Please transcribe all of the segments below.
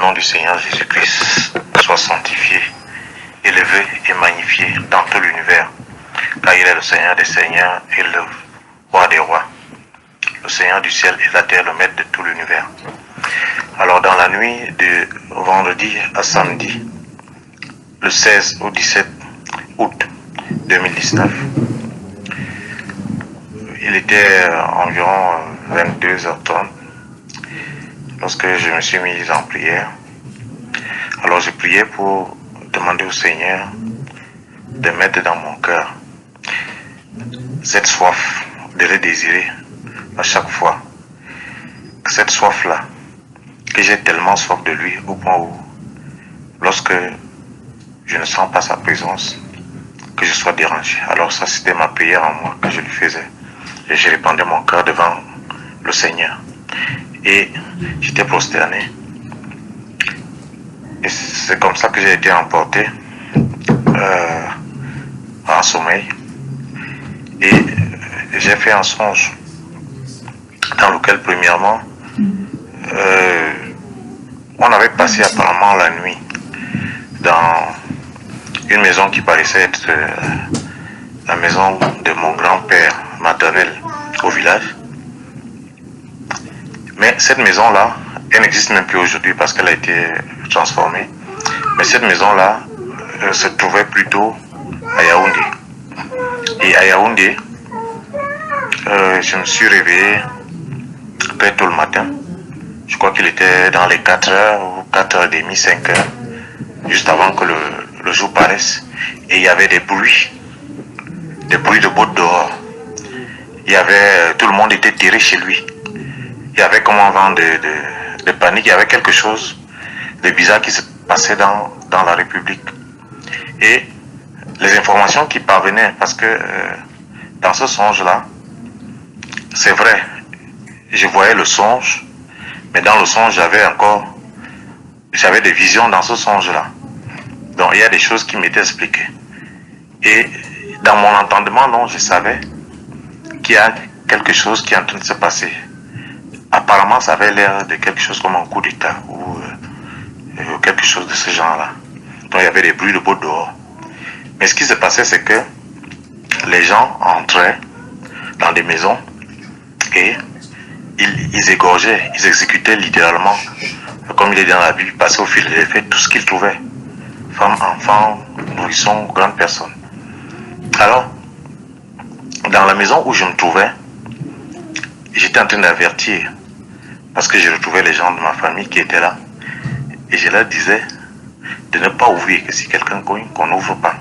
nom du Seigneur Jésus-Christ soit sanctifié, élevé et magnifié dans tout l'univers, car il est le Seigneur des Seigneurs et le Roi des Rois, le Seigneur du ciel et de la terre, le maître de tout l'univers. Alors dans la nuit de vendredi à samedi, le 16 au 17 août 2019, il était environ 22h30 lorsque je me suis mis en prière. Alors je priais pour demander au Seigneur de mettre dans mon cœur cette soif de le désirer à chaque fois. Cette soif-là, que j'ai tellement soif de lui au point où, lorsque je ne sens pas sa présence, que je sois dérangé. Alors ça, c'était ma prière en moi que je lui faisais. Et je répandais mon cœur devant le Seigneur. Et j'étais prosterné. Et c'est comme ça que j'ai été emporté en sommeil. Et j'ai fait un songe dans lequel, premièrement, on avait passé apparemment la nuit dans une maison qui paraissait être la maison de mon grand-père maternel au village. Mais cette maison-là, elle n'existe même plus aujourd'hui parce qu'elle a été transformée. Mais cette maison-là se trouvait plutôt à Yaoundé. Et à Yaoundé, je me suis réveillé très tôt le matin. Je crois qu'il était dans les 4h ou 4h30, 5h, juste avant que le jour paraisse. Et il y avait des bruits de bottes dehors. Il y avait, tout le monde était tiré chez lui. Il y avait comme un vent de panique, il y avait quelque chose de bizarre qui se passait dans la République. Et les informations qui parvenaient, parce que dans ce songe-là, c'est vrai, je voyais le songe, mais dans le songe, j'avais des visions dans ce songe-là. Donc il y a des choses qui m'étaient expliquées. Et dans mon entendement, non, je savais qu'il y a quelque chose qui est en train de se passer. Apparemment, ça avait l'air de quelque chose comme un coup d'État ou quelque chose de ce genre-là. Donc il y avait des bruits de bottes dehors. Mais ce qui se passait, c'est que les gens entraient dans des maisons et ils égorgeaient, ils exécutaient littéralement, comme il est dans la Bible, passaient au fil de l'effet tout ce qu'ils trouvaient. Femmes, enfants, nourrissons, grandes personnes. Alors, dans la maison où je me trouvais, j'étais en train d'avertir, parce que je retrouvais les gens de ma famille qui étaient là, et je leur disais de ne pas ouvrir, que si quelqu'un cogne, qu'on n'ouvre pas.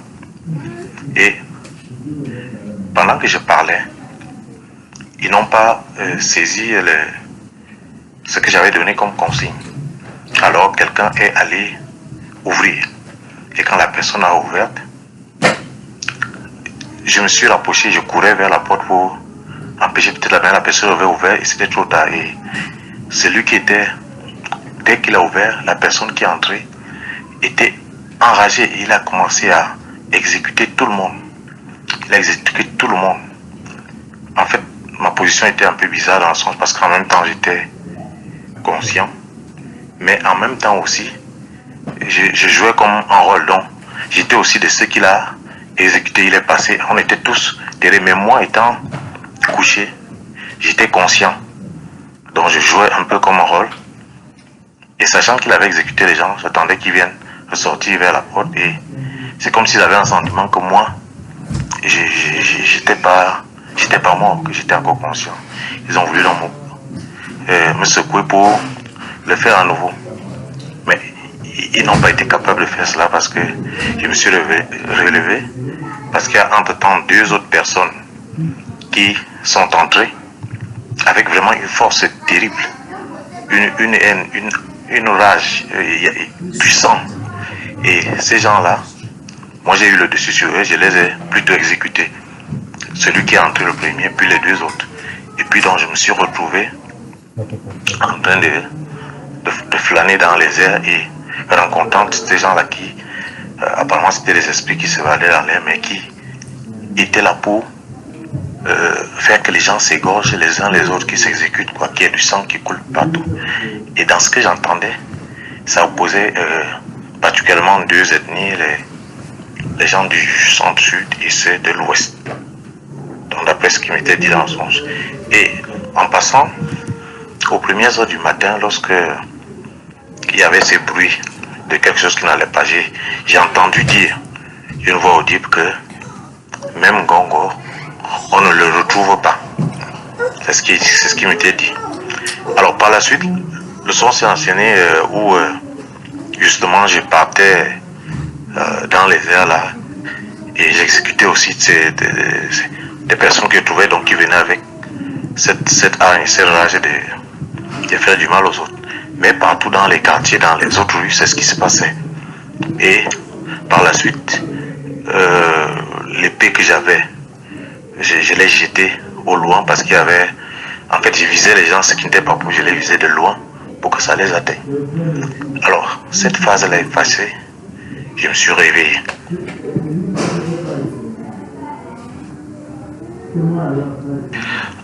Et pendant que je parlais, ils n'ont pas saisi ce que j'avais donné comme consigne. Alors quelqu'un est allé ouvrir. Et quand la personne a ouvert, je me suis rapproché, je courais vers la porte pour empêcher peut-être la personne avait ouvert et c'était trop tard. Et celui qui était, dès qu'il a ouvert, la personne qui est entrée était enragé et il a commencé à exécuter tout le monde. Il a exécuté tout le monde. En fait, ma position était un peu bizarre dans le sens parce qu'en même temps j'étais conscient, mais en même temps aussi, je jouais comme un rôle. Donc, j'étais aussi de ceux qu'il a exécuté. Il est passé, on était tous derrière, mais moi étant couché, j'étais conscient. Donc je jouais un peu comme un rôle. Et sachant qu'il avait exécuté les gens, j'attendais qu'ils viennent ressortir vers la porte. Et c'est comme s'ils avaient un sentiment que moi, j'étais pas mort, que j'étais encore conscient. Ils ont voulu me secouer pour le faire à nouveau. Mais ils n'ont pas été capables de faire cela parce que je me suis relevé. Parce qu'il y a entre-temps 2 autres personnes qui sont entrées avec vraiment une force terrible, une haine, une rage puissante. Et ces gens-là, moi j'ai eu le dessus sur eux, je les ai plutôt exécutés. Celui qui est entré le premier, puis les 2 autres. Et puis donc je me suis retrouvé en train de flâner dans les airs et rencontrant ces gens-là qui, apparemment c'était des esprits qui se valaient dans l'air, mais qui étaient là pour faire que les gens s'égorgent les uns les autres, qui s'exécutent, quoi, qu'il y ait du sang qui coule partout. Et dans ce que j'entendais, ça opposait particulièrement deux ethnies, les gens du centre-sud et ceux de l'ouest. Donc d'après ce qui m'était dit dans le songe. Et en passant, aux premières heures du matin, lorsque il y avait ce bruit de quelque chose qui n'allait pas, j'ai entendu dire d'une voix audible que même Gongo, on ne le retrouve pas. C'est ce qui m'était dit. Alors par la suite, le son s'est enchaîné où justement je partais dans les airs là et j'exécutais aussi des personnes que je trouvais donc qui venaient avec cette hargne, cette rage de faire du mal aux autres. Mais partout dans les quartiers, dans les autres rues, c'est ce qui se passait. Et par la suite, l'épée que j'avais, je l'ai jetée au loin parce qu'il y avait... En fait, je visais les gens, ce qui n'était pas pour, je les visais de loin pour que ça les atteigne. Alors, cette phase elle est passée, je me suis réveillé.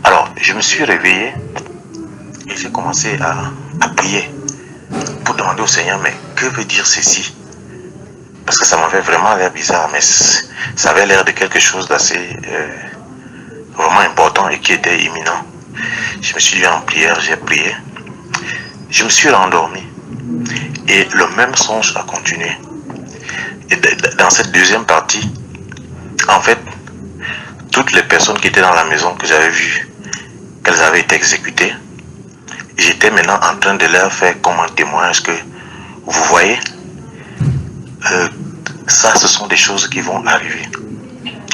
Alors, je me suis réveillé et j'ai commencé à prier pour demander au Seigneur, mais que veut dire ceci? Parce que ça m'avait vraiment l'air bizarre, mais ça avait l'air de quelque chose d'assez vraiment important et qui était imminent. Je me suis mis en prière, j'ai prié. Je me suis rendormi. Et le même songe a continué. Et dans cette deuxième partie, en fait, toutes les personnes qui étaient dans la maison que j'avais vues, qu'elles avaient été exécutées, j'étais maintenant en train de leur faire comme un témoignage que, vous voyez, ça, ce sont des choses qui vont arriver.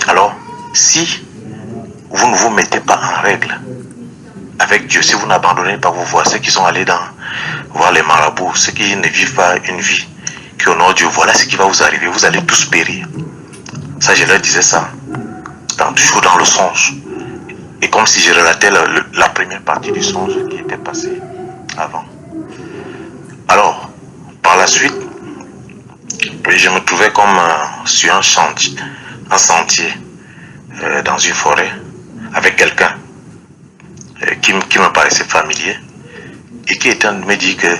Alors, si vous ne vous mettez pas en règle avec Dieu, si vous n'abandonnez pas vos voies, ceux qui sont allés voir les marabouts, ceux qui ne vivent pas une vie qui honore Dieu, voilà ce qui va vous arriver, vous allez tous périr. Ça, je leur disais ça, toujours dans le songe. Et comme si je relatais la première partie du songe qui était passée avant. Alors, par la suite, je me trouvais comme sur un sentier, dans une forêt, avec quelqu'un qui me paraissait familier et qui était en train de me dire que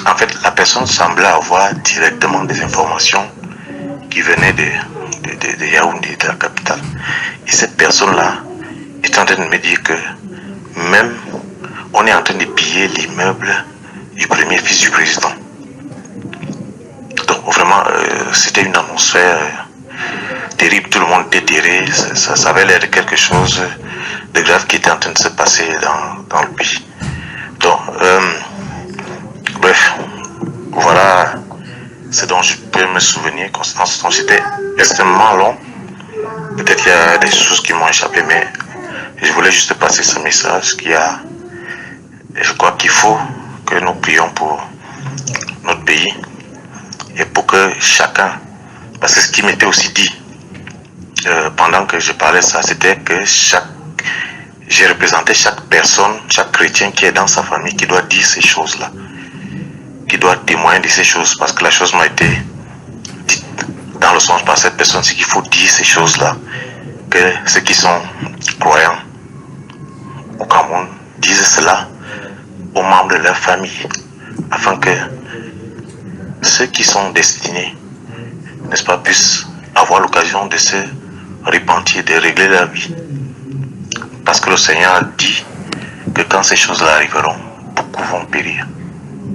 en fait la personne semblait avoir directement des informations qui venaient de Yaoundé, de la capitale. Et cette personne-là est en train de me dire que même on est en train de piller l'immeuble du premier fils du président. Donc vraiment c'était une atmosphère terrible, tout le monde était terré, ça avait l'air de quelque chose de grave qui était en train de se passer dans le pays. Donc, bref, voilà ce dont je peux me souvenir. Constant, c'était extrêmement long. Peut-être qu'il y a des choses qui m'ont échappé, mais je voulais juste passer ce message je crois qu'il faut que nous prions pour notre pays et pour que chacun, parce que ce qui m'était aussi dit pendant que je parlais ça, c'était que j'ai représenté chaque personne, chaque chrétien qui est dans sa famille, qui doit dire ces choses-là, qui doit témoigner de ces choses, parce que la chose m'a été dite dans le songe par cette personne, c'est qu'il faut dire ces choses-là, que ceux qui sont croyants au Cameroun disent cela aux membres de leur famille, afin que ceux qui sont destinés, n'est-ce pas, puissent avoir l'occasion de se repentir, de régler leur vie. Parce que le Seigneur a dit que quand ces choses-là arriveront, beaucoup vont périr.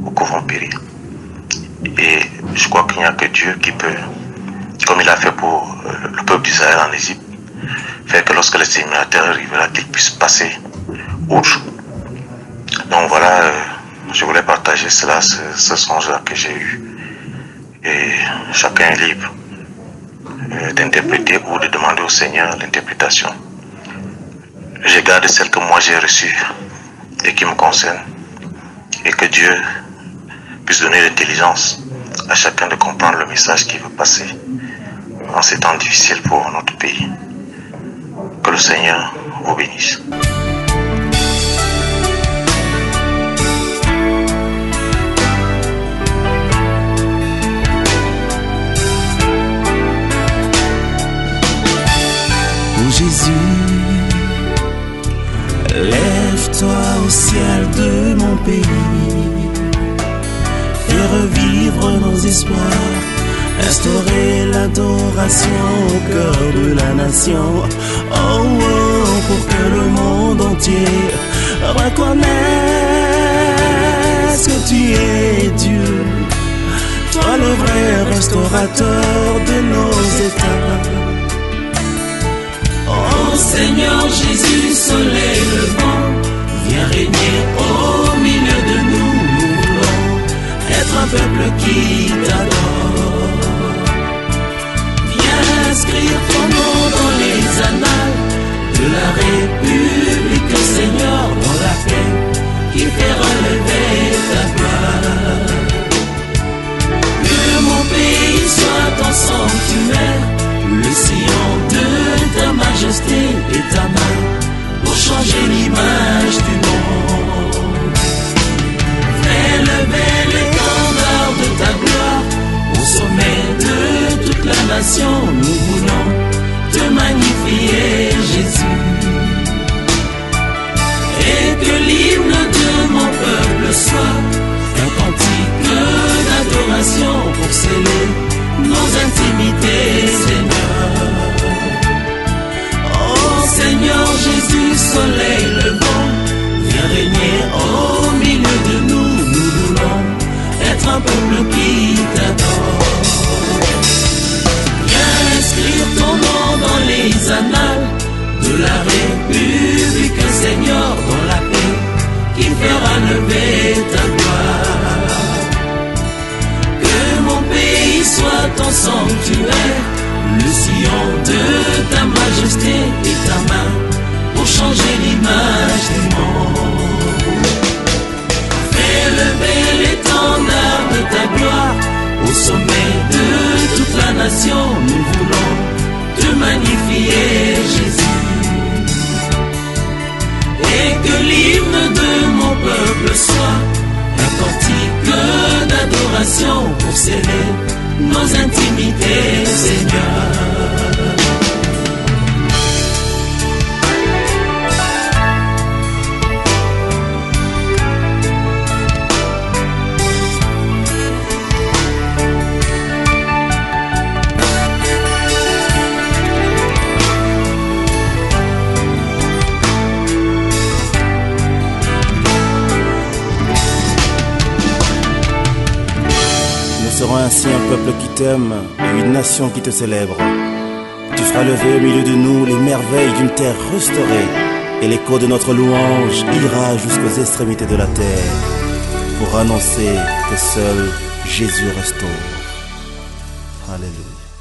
Beaucoup vont périr. Et je crois qu'il n'y a que Dieu qui peut, comme il a fait pour le peuple d'Israël en Égypte, faire que lorsque l'exterminateur arrivera, qu'il puisse passer outre. Donc voilà, je voulais partager cela, ce songe-là que j'ai eu. Et chacun est libre d'interpréter ou de demander au Seigneur l'interprétation. Je garde celle que moi j'ai reçue et qui me concerne, et que Dieu puisse donner l'intelligence à chacun de comprendre le message qui veut passer en ces temps difficiles pour notre pays. Que le Seigneur vous bénisse. Oh Jésus, lève-toi au ciel de mon pays, revivre nos espoirs, instaurer l'adoration au cœur de la nation. Oh, oh, pour que le monde entier reconnaisse que tu es Dieu, toi le vrai restaurateur de nos états. Oh Seigneur Jésus, soleil levant, viens régner au milieu de nous. Nous voulons être un peuple qui t'adore. Viens inscrire ton nom dans les annales de la République, Seigneur, dans la paix qui fait relever ta gloire. Que mon pays soit ton sanctuaire, le sillon de ta majesté et ta main pour changer l'image du monde. Fais lever l'étendard de ta gloire au sommet de toute la nation. Nous voulons te magnifier, Jésus. Et que l'hymne de mon peuple soit un cantique d'adoration pour sceller nos intimités, Seigneur. Oh Seigneur Jésus, soleil levant, viens régner au milieu de nous. Nous voulons être un peuple qui t'adore. Viens inscrire ton nom dans les annales de la République, Seigneur, dans la paix qui fera lever ta gloire. Que mon pays soit ton sanctuaire, le sillon de ta majesté et ta main pour changer l'image du monde. Fais lever l'étendard de ta gloire au sommet de toute la nation. Nous voulons te magnifier, Jésus. Et que l'hymne de mon peuple soit un cantique d'adoration pour sceller nos intimités, Seigneur. Nous serons ainsi un peuple qui t'aime et une nation qui te célèbre. Tu feras lever au milieu de nous les merveilles d'une terre restaurée, et l'écho de notre louange ira jusqu'aux extrémités de la terre pour annoncer que seul Jésus restaure. Alléluia.